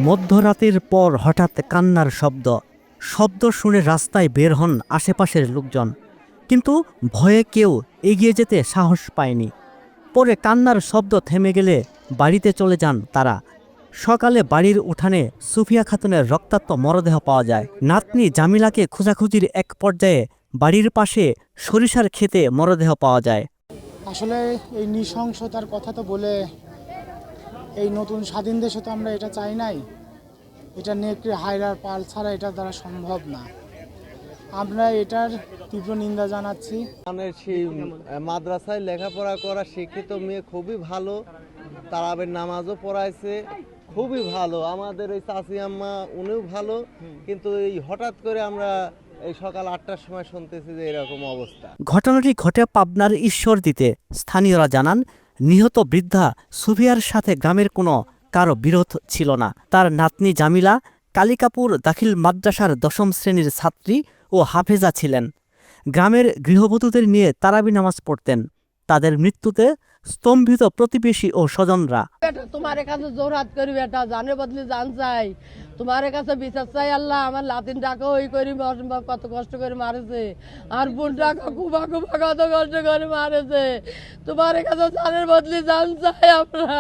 মধ্যরাতের পর হঠাৎ কান্নার শব্দ শুনে রাস্তায় বের হন আশেপাশের লোকজন, কিন্তু ভয়ে কেউ এগিয়ে যেতে সাহস পায়নি। পরে কান্নার শব্দ থেমে গেলে বাড়িতে চলে যান তারা। সকালে বাড়ির উঠানে সুফিয়া খাতুনের রক্তাক্ত মরদেহ পাওয়া যায়। নাতনি জামিলাকে খোঁজাখুঁজির এক পর্যায়ে বাড়ির পাশে সরিষার ক্ষেতে মরদেহ পাওয়া যায়। আসলে এই নৃশংসতার কথা তো বলে এই নতুন স্বাধীন দেশে তো আমরা এটা চাই নাই। এটা নেকড়ে হায়রার পাল ছাড়া এটা দ্বারা সম্ভব না। আমরা এটার তীব্র নিন্দা জানাচ্ছি। সেই মাদ্রাসায় লেখাপড়া করা শিক্ষিত মেয়ে খুবই ভালো, তারাবের নামাজও পড়াইছে, খুবই ভালো। আমাদের ওই চাচি আম্মা উনিও ভালো, কিন্তু এই হঠাৎ করে আমরা এই সকাল 8টার সময় শুনতেছি যে এরকম অবস্থা। ঘটনাটি ঘটে পাবনার ঈশ্বরদীতে। স্থানীয়রা জানান, নিহত বৃদ্ধা সুফিয়ার সাথে গ্রামের কোনো কারো বিরোধ ছিল না। তার নাতনি জামিলা কালিকাপুর দাখিল মাদ্রাসার 10ম শ্রেণীর ছাত্রী ও হাফেজা ছিলেন। গ্রামের গৃহবধূদের নিয়ে তারাবি নামাজ পড়তেন। তাদের মৃত্যুতে স্তম্ভিত প্রতিবেশী ও স্বজনরা। তোমার কাছে জোরহাত করি বেটা, জানের বদলে জান চাই, তোমার কাছে বিচার চাই আল্লাহ। আমার লাতিন টাকা ওই করি কত কষ্ট করে মারেছে, আর বোন টাকা কুবা কত কষ্ট করে মারেছে। তোমার কাছে জানের বদলে জান চাই আমরা।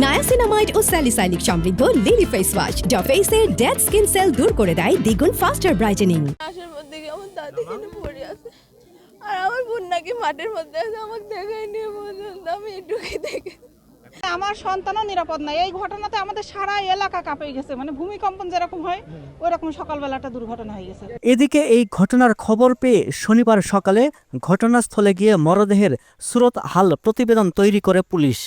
নায়াসিনামাইড ও স্যালিসাইলিক সমৃদ্ধ লিলি ফেস ওয়াশ যা ফেসের ডেড স্কিন সেল দূর করে দেয় দ্বিগুণ ফাস্টার ব্রাইটেনিং। আসার মধ্যে আমার দাদি কিনে পড়ে আছে, আর আমার বোন নাকি মাঠের মধ্যে আছে, আমাকে দেখাই নিয়ে পর্যন্ত আমি এটুকুই দেখে। আমার সন্তানও নিরাপদ নাই। এই ঘটনাতে আমাদের সারা এলাকা কাঁপে গেছে, মানে ভূমিকম্পন যেরকম হয় ওই রকম সকালবেলাটা দুর্ঘটনা হয়ে গেছে। এদিকে এই ঘটনার খবর পেয়ে শনিবার সকালে ঘটনাস্থলে গিয়ে মরদেহের সুরত হাল প্রতিবেদন তৈরি করে পুলিশ।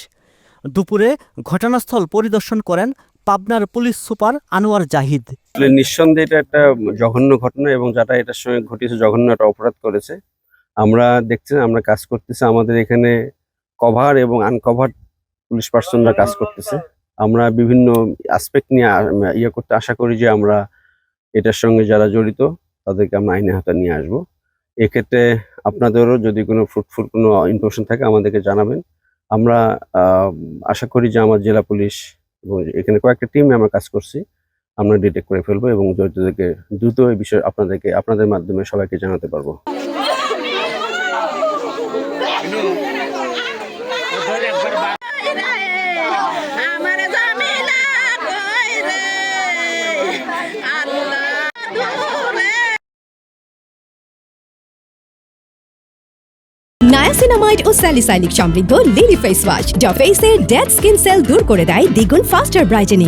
দুপুরে ঘটনাস্থল পরিদর্শন করেন পাবনার পুলিশ সুপার আনোয়ার জাহিদ। নিঃসন্দেহে এটা একটা জঘন্য ঘটনা, এবং যারা এটার সঙ্গে ঘটিয়েছে জঘন্য একটা অপরাধ করেছে। আমরা দেখছি, আমরা কাজ করতেছি, আমাদের এখানে কভার এবং আনকভার পুলিশ পার্সনরা কাজ করতেছে। আমরা বিভিন্ন অ্যাসপেক্ট নিয়ে করতে আশা করি যে আমরা এটার সঙ্গে যারা জড়িত তাদেরকে আমরা আইনের হাতে নিয়ে আসবো। এক্ষেত্রে আপনাদেরও যদি কোনো ফ্রুটফুল কোনো ইনফরমেশন থাকে আমাদেরকে জানাবেন। আমরা আশা করি যে আমার জেলা পুলিশ এবং এখানে কয়েকটা টিমে আমরা কাজ করছি, আমরা ডিটেক্ট করে ফেলবো এবং জড়িতদেরকে দ্রুত এই বিষয়ে আপনাদের মাধ্যমে সবাইকে জানাতে পারবো। নায়াসিনামাইড ও স্যালিসাইলিক সমৃদ্ধ লিলি ফেস ওয়াশ যা ফেসের ডেড স্কিন সেল দূর করে দেয় দ্বিগুণ ফাস্টার ব্রাইটেনিং।